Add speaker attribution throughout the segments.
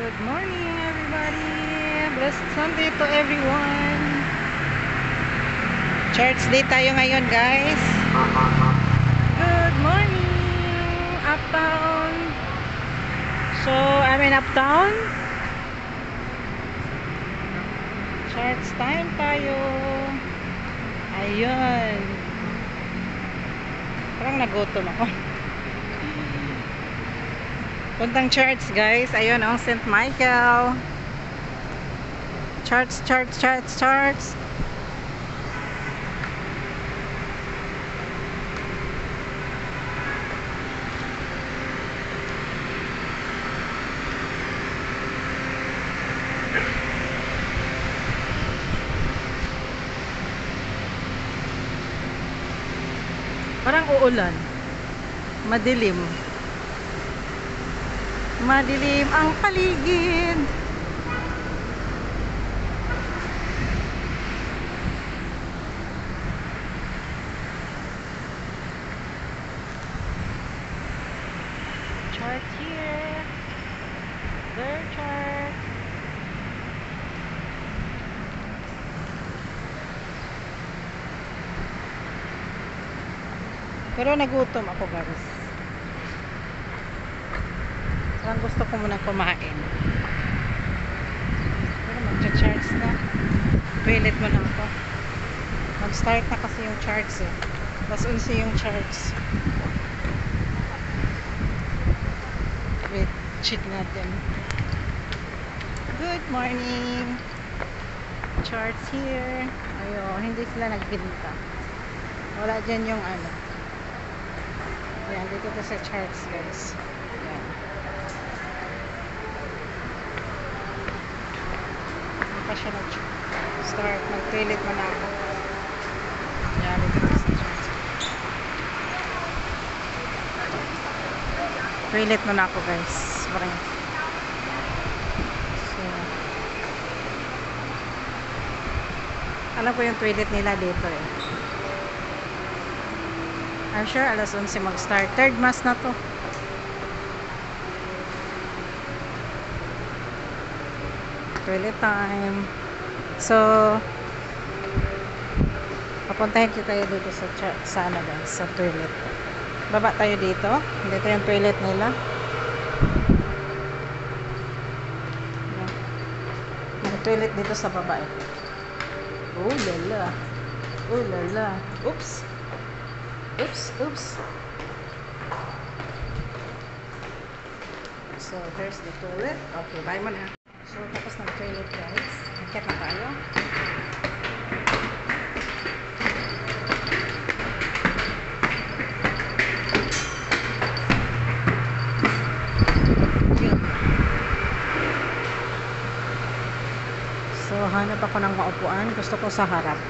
Speaker 1: Good morning, everybody. Blessed Sunday to everyone. Church day tayo ngayon, guys. Good morning, Uptown. So, I'm in Uptown. Church time tayo. Ayun. Parang nagutom ako. Puntang church, guys. Ayun, ang St. Michael. Church. Parang uulan. Madilim. Madilim ang paligid. Church here. There, church. Pero nagutom ako, guys. Parang gusto ko munang kumain. Pero magcha-charge na. Toilet mo na ako. Mag-start na kasi yung charge eh. Mas unsi yung charge. Wait, check natin. Good morning. Charge here. Ayun, hindi sila nagbinta. Wala dyan yung ano. Ayan, dito to sa charge, guys. Ayan. Pa siya nag-start. Mag-toilet mo na ako. Yan, ito sa church. Toilet mo na ako, guys. Parang so, alam ko yung toilet nila dito eh. I'm sure alas 11 mag-start. Third mass na to. Toilet time. So, papuntahin ko tayo dito sa ano guys, sa toilet. Baba tayo dito. Dito yung toilet nila. May toilet dito sa baba eh. Oh lala. Oh lala. Oops. So, here's the toilet. Okay, bye mo na. So, tapos nag-toilet guys. Akit na tayo. So, hanap ako ng maupuan. Gusto ko sa harap.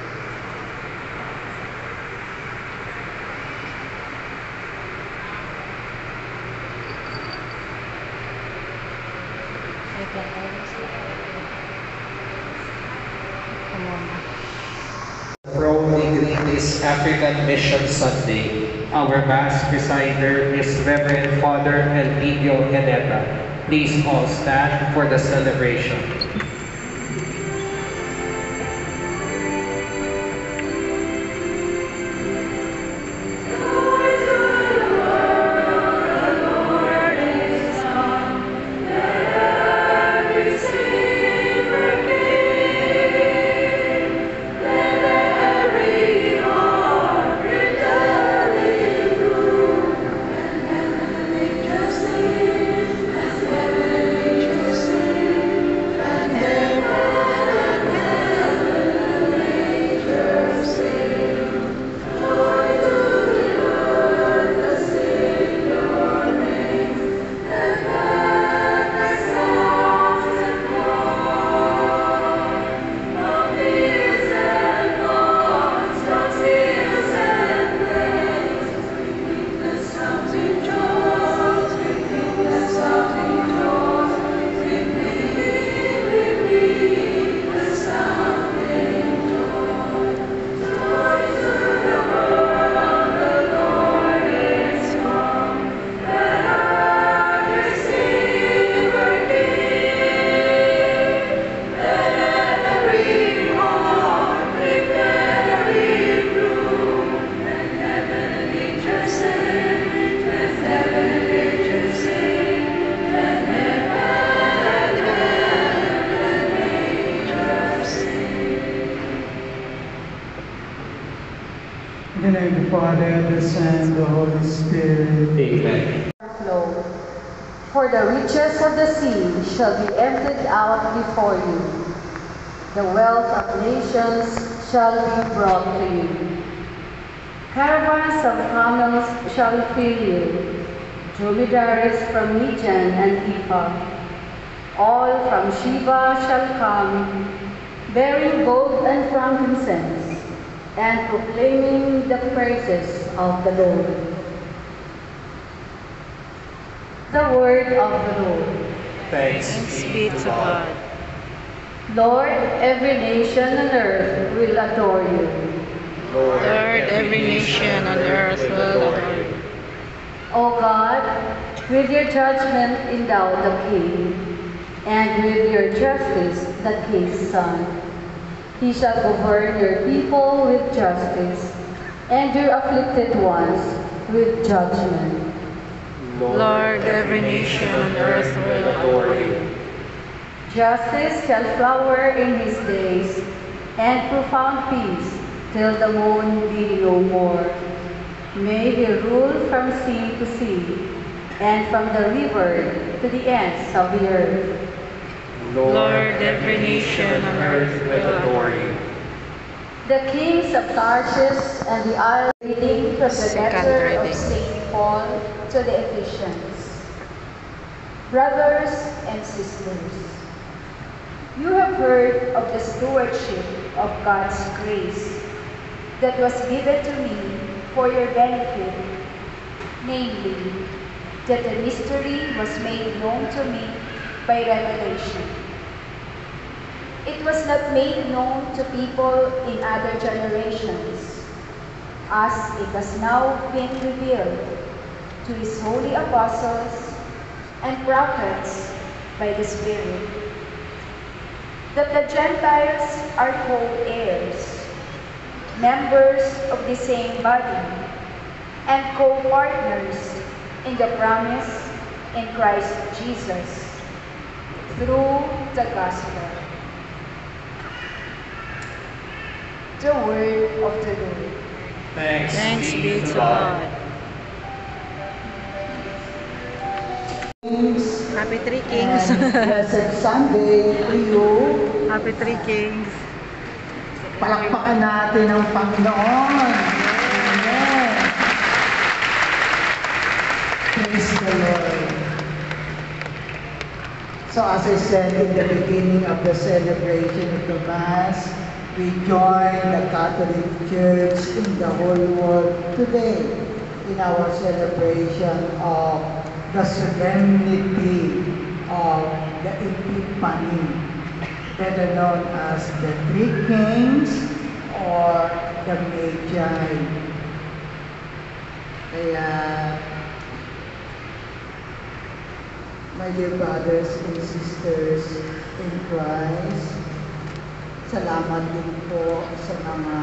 Speaker 2: Promoting this African Mission Sunday. Our Mass presider is Reverend Father Elpidio Geneta. Please all stand for the celebration.
Speaker 3: Father, the Son, and the Holy Spirit.
Speaker 2: Amen.
Speaker 4: Flow. For the riches of the sea shall be emptied out before you. The wealth of nations shall be brought to you. Caravans of camels shall fill you, dromedaries from Midian and Ephah. All from Sheba shall come, bearing gold and frankincense, and proclaiming the praises of the Lord. The word of the Lord.
Speaker 2: Thanks be to God.
Speaker 4: Lord, every nation on earth will adore you.
Speaker 2: Lord,
Speaker 1: every nation on earth will adore you.
Speaker 4: O God, with your judgment endow the king, and with your justice the king's son. He shall govern your people with justice, and your afflicted ones with judgment.
Speaker 1: Lord, every nation on earth will adore you.
Speaker 4: Justice shall flower in his days, and profound peace till the moon be no more. May he rule from sea to sea, and from the river to the ends of the earth.
Speaker 1: Lord, every nation on earth will adore you.
Speaker 4: The kings of Tarshish and the isles reading from the
Speaker 1: Second
Speaker 4: letter of
Speaker 1: reading.
Speaker 4: St. Paul to the Ephesians. Brothers and sisters, you have heard of the stewardship of God's grace that was given to me for your benefit, namely, that the mystery was made known to me by revelation. It was not made known to people in other generations, as it has now been revealed to his holy apostles and prophets by the Spirit, that the Gentiles are co-heirs, members of the same body, and co-partners in the promise in Christ Jesus, through the gospel. The word of the Lord.
Speaker 1: Thanks be to God. Happy Three Kings.
Speaker 3: And blessed Sunday to you.
Speaker 1: Happy Three Kings.
Speaker 3: Palakpakan natin ang Panginoon. Amen. Praise the Lord. So as I said in the beginning of the celebration of the Mass, we join the Catholic Church in the whole world today in our celebration of the solemnity of the Epiphany, better known as the Three Kings or the Magi. Kaya, my dear brothers and sisters in Christ, salamat din po sa mga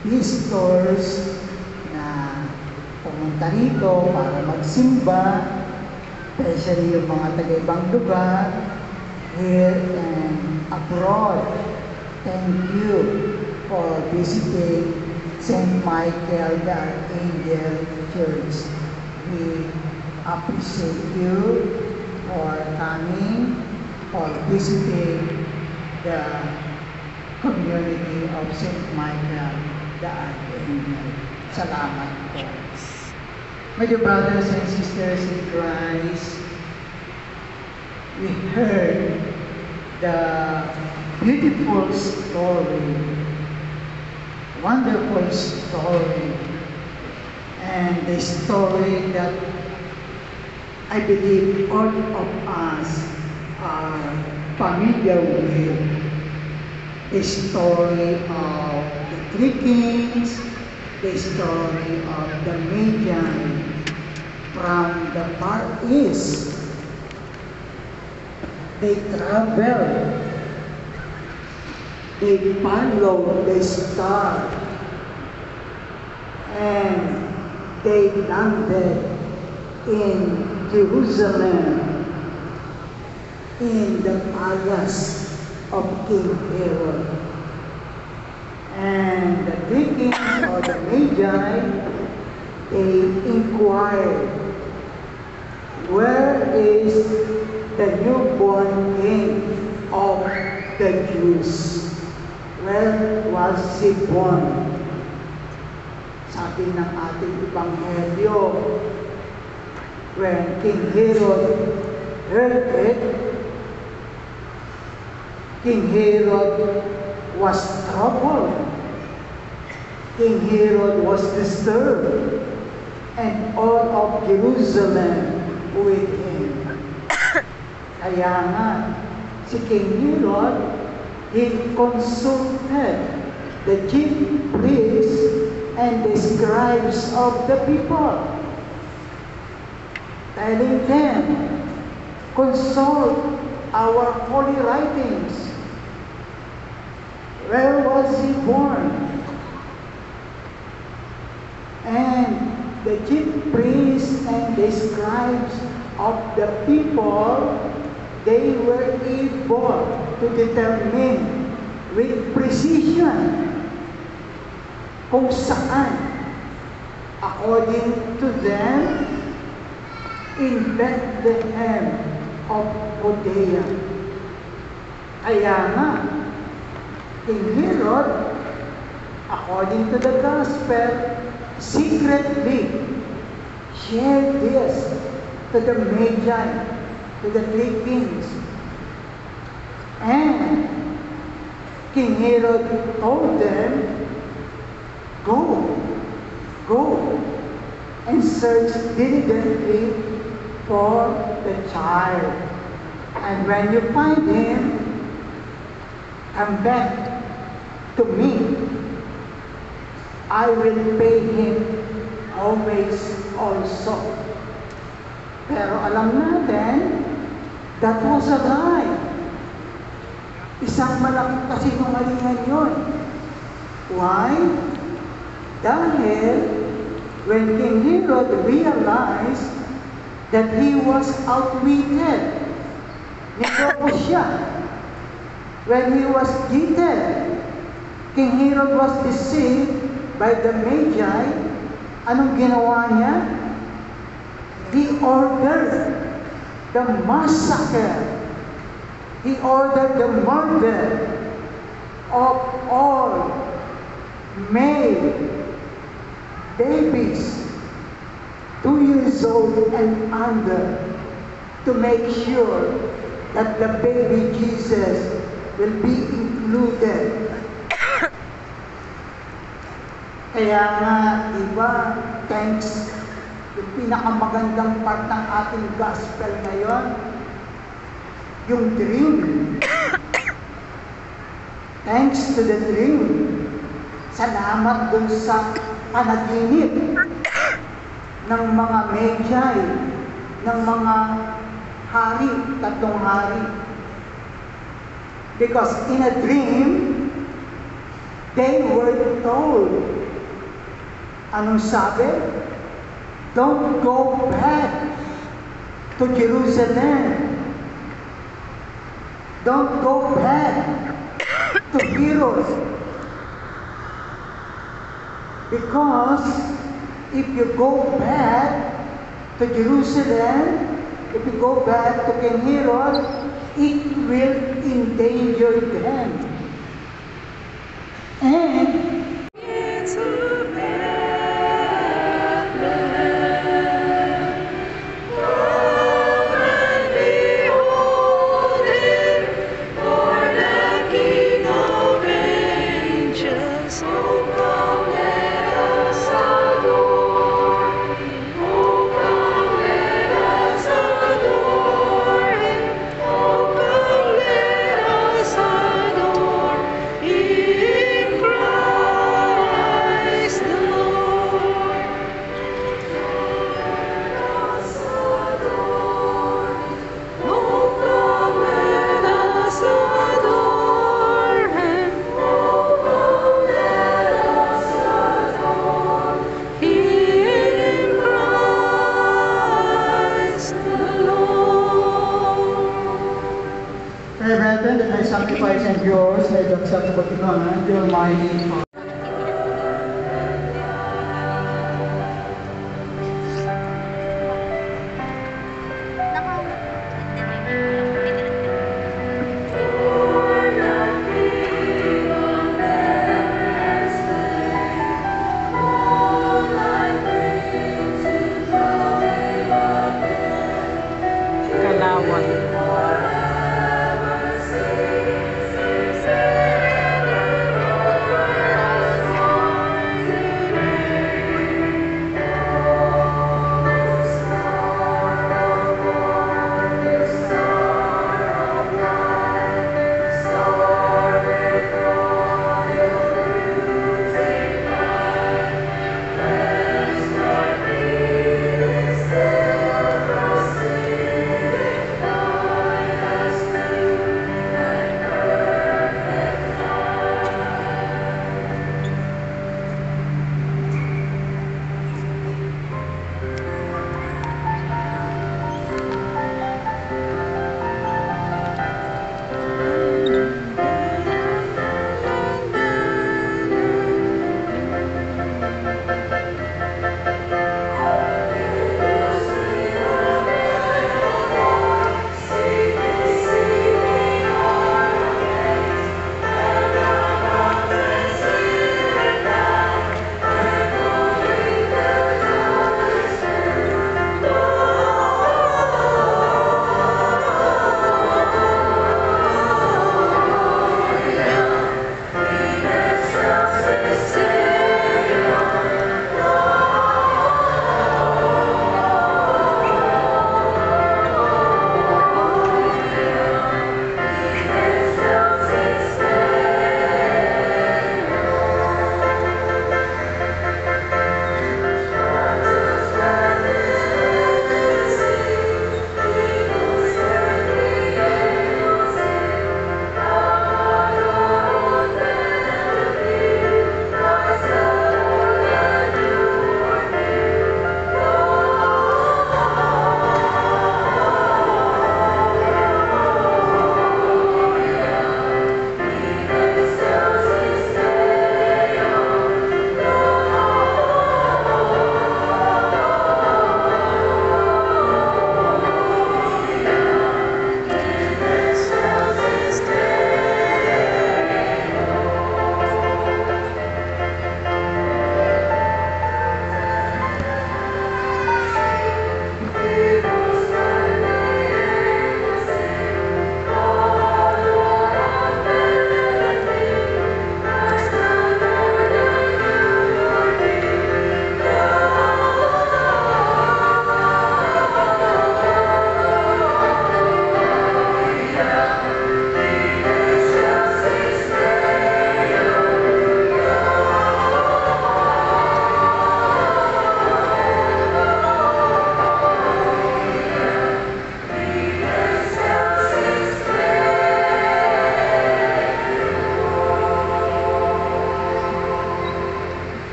Speaker 3: visitors na pumunta rito para magsimba, especially yung mga taga-ibang lugar, here and abroad. Thank you for visiting St. Michael the Archangel Church. We appreciate you for coming, for visiting the community of St. Michael the Archangel. Salamat po. My dear brothers and sisters in Christ, we heard the beautiful story, wonderful story, and the story that I believe all of us are familiar with, the story of the Three Kings, the story of the Magi from the Far East. They traveled, they followed the star, and they landed in Jerusalem, in the palace of King Herod. And the three kings or the Magi, they inquired, where is the newborn king of the Jews? Where was he born? Sabi ng ating Ebanghelyo, when King Herod heard it, King Herod was troubled. King Herod was disturbed, and all of Jerusalem with him. Kaya nga, si King Herod, he consulted the chief priests and the scribes of the people, telling them, consult our holy writings. Where was he born? And the chief priests and the scribes of the people, they were able to determine with precision kung saan, according to them, in Bethlehem of Judea. Kaya nga, King Herod, according to the gospel, secretly shared this to the Magi, to the three kings. And King Herod told them, go and search diligently for the child. And when you find him, come back to me. I will pay him homage also. Pero alam natin, that was a lie. Isang malaking kasinungalingan yun. Why? Dahil when King Herod realized that he was outwitted, niloko siya. When he was cheated, King Herod was deceived by the Magi. Anong ginawa niya? He ordered the massacre. He ordered the murder of all male babies 2 years old and under, to make sure that the baby Jesus will be included. Kaya nga, diba, thanks, yung pinakamagandang part ng ating gospel ngayon, yung dream. Thanks to the dream. Salamat dun sa panaginip ng mga Magi, ng mga hari, 3 hari. Because in a dream, they were told, anong sabi? Don't go back to Jerusalem. Don't go back to Heroes. Because if you go back to Jerusalem, if you go back to King Herod, it will endanger them. And Brethren, that my sacrifice and yours may be acceptable to God, and your mighty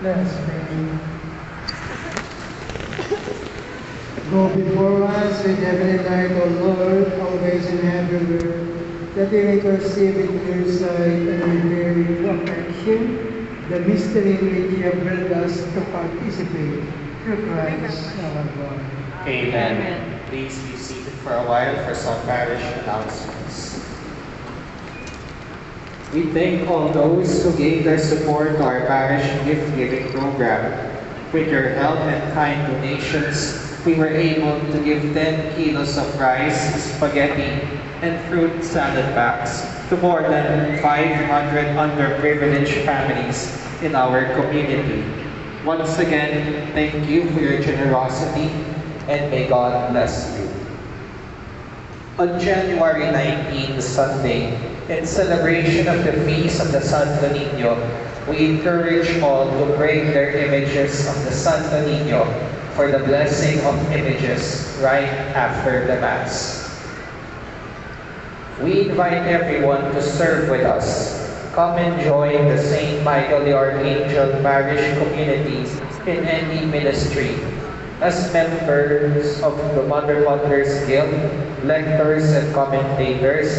Speaker 3: Let us pray. Go before us with heavenly light, O Lord, always and everywhere, that we may perceive in clear sight and reveal with affection the mystery in which you have led us to participate through Christ our Lord.
Speaker 2: Amen. Please be seated for a while for some parish announcements. We thank all those who gave their support to our parish gift giving program. With your help and kind donations, we were able to give 10 kilos of rice, spaghetti, and fruit salad bags to more than 500 underprivileged families in our community. Once again, thank you for your generosity and may God bless you. On January 19, Sunday, in celebration of the Feast of the Santo Niño, we encourage all to bring their images of the Santo Niño for the blessing of images right after the Mass. We invite everyone to serve with us. Come and join the St. Michael the Archangel parish communities in any ministry. As members of the Mother Mothers Guild, lectors and commentators,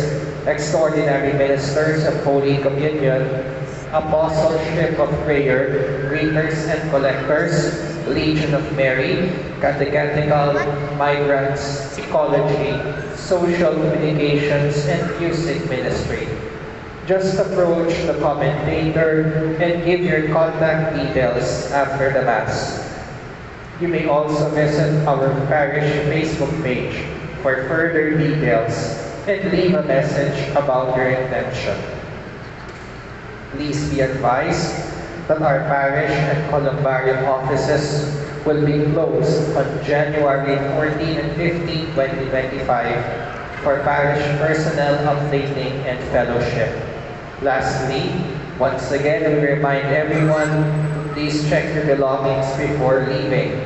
Speaker 2: extraordinary ministers of Holy Communion, Apostleship of Prayer, greeters and collectors, Legion of Mary, catechetical, migrants, ecology, social communications, and music ministry. Just approach the commentator and give your contact details after the Mass. You may also visit our parish Facebook page for further details and leave a message about your intention. Please be advised that our parish and columbarium offices will be closed on January 14 and 15, 2025 for parish personnel updating and fellowship. Lastly, once again, we remind everyone to please check your belongings before leaving.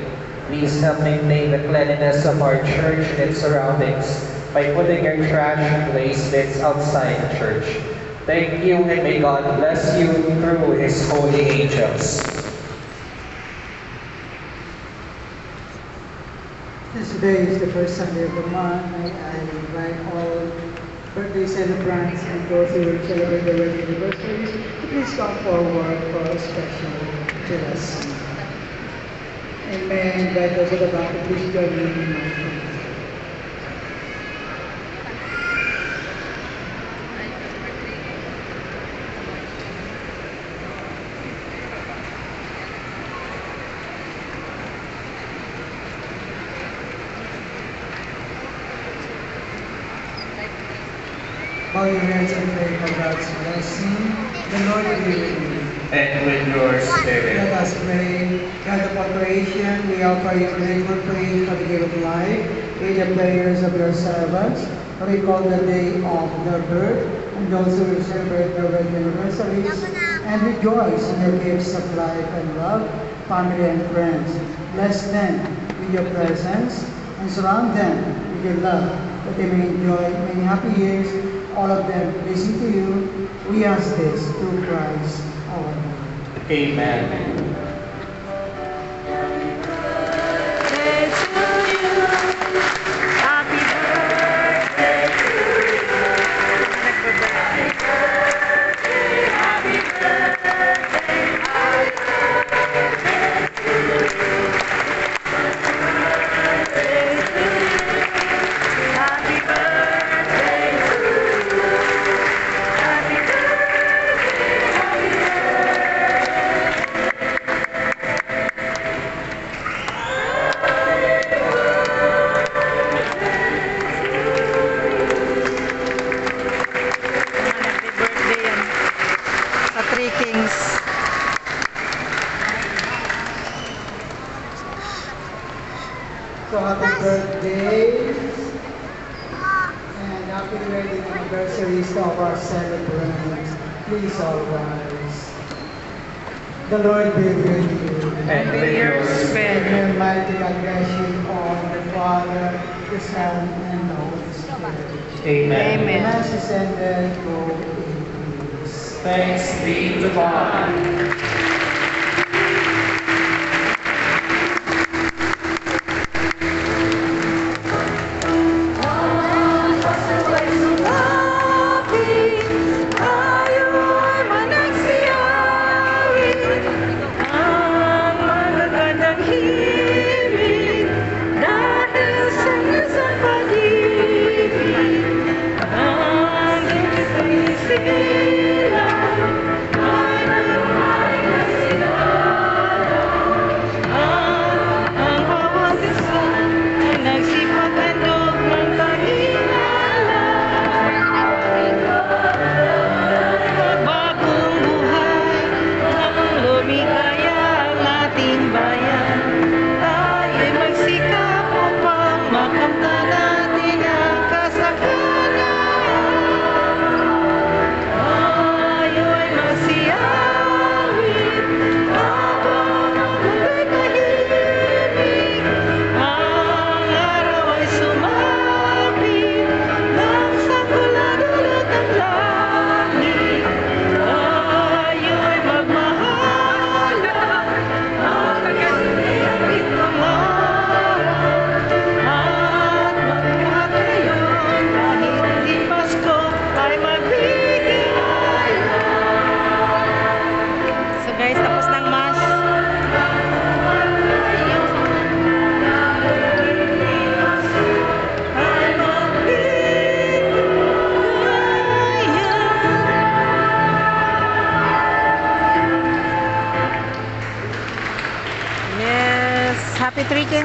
Speaker 2: Please help maintain the cleanliness of our church and its surroundings by putting your trash and waste bins outside the church. Thank you and may God bless you through His holy angels.
Speaker 3: Since today is the first Sunday of the month, I invite all birthday celebrants and those who will celebrate their wedding anniversaries to please come forward for a special blessing. And may I invite those at the back to please join me in my prayer. Bow your heads and pray for God's blessing. The Lord be with you.
Speaker 2: And with your spirit.
Speaker 3: Let us pray. God of all creation, we offer you grateful praise for the gift of life with the prayers of your servants. Recall the day of their birth and those who will celebrate their wedding anniversaries and rejoice in your gifts of life and love, family and friends. Bless them with your presence and surround them with your love, that they may enjoy many happy years, all of them pleasing to you. We ask this through Christ our Lord.
Speaker 2: Amen.
Speaker 3: So happy birthday and happy wedding anniversaries to our celebrants. Please all rise. The Lord be with you.
Speaker 2: And with your spirit.
Speaker 3: And the mighty God bless you all, the Father, the Son, and the Holy Spirit.
Speaker 2: Amen.
Speaker 3: The Mass is ended. Go in peace.
Speaker 2: Thanks be to God.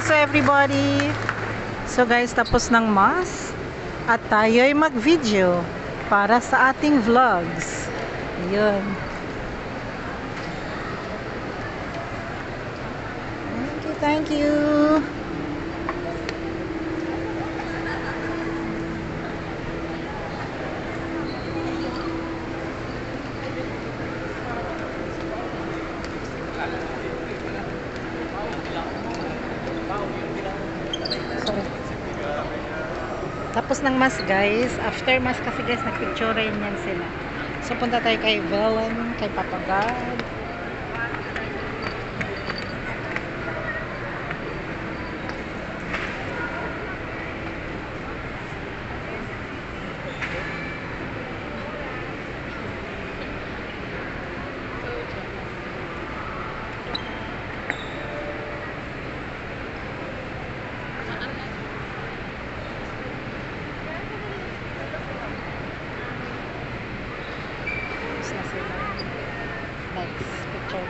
Speaker 1: So everybody, so guys, tapos ng mass at tayo'y mag-video para sa ating vlogs. Ayun. Thank you. Sorry. Tapos ng mass guys, after mass kasi guys, nagpicturean yan sila. So punta tayo kay Velen, kay Papa God. Na sila. Next picture.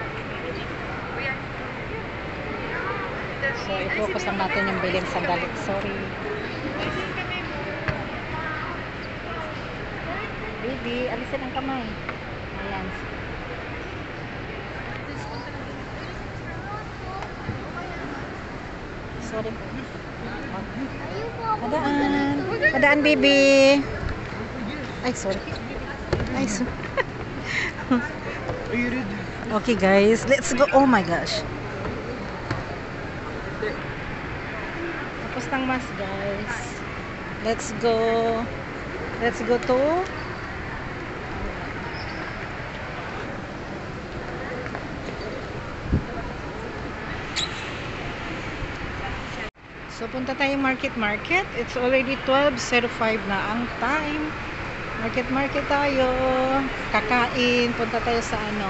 Speaker 1: So, i-focus lang natin yung bilhin sandali. Sorry. Baby, alisin ang kamay. Ayan. Sorry. Madaan. Madaan, baby. Ay, sorry. Ay, sorry. Okay guys, let's go. Oh my gosh. Tapos ng mass guys. Let's go. Let's go to So punta tayong market. It's already 12:05 na ang time. Market tayo. Kakain. Punta tayo sa ano.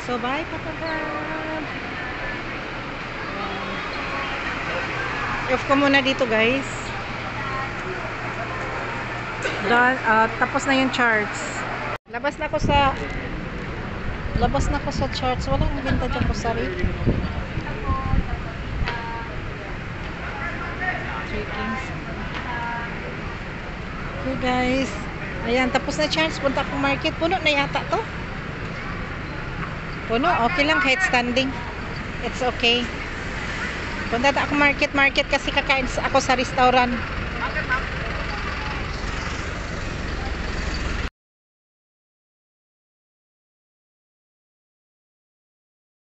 Speaker 1: So, bye, Papa God. Off ko muna dito, guys. Done, tapos na yung charts. Labas na ako sa charts. Walang benta dyan ko sa rate. Okay, guys. Ayan, tapos na chance. Punta akong market. Puno na yata to. Puno, okay lang kahit standing. It's okay. Punta akong market kasi kakain ako sa restaurant.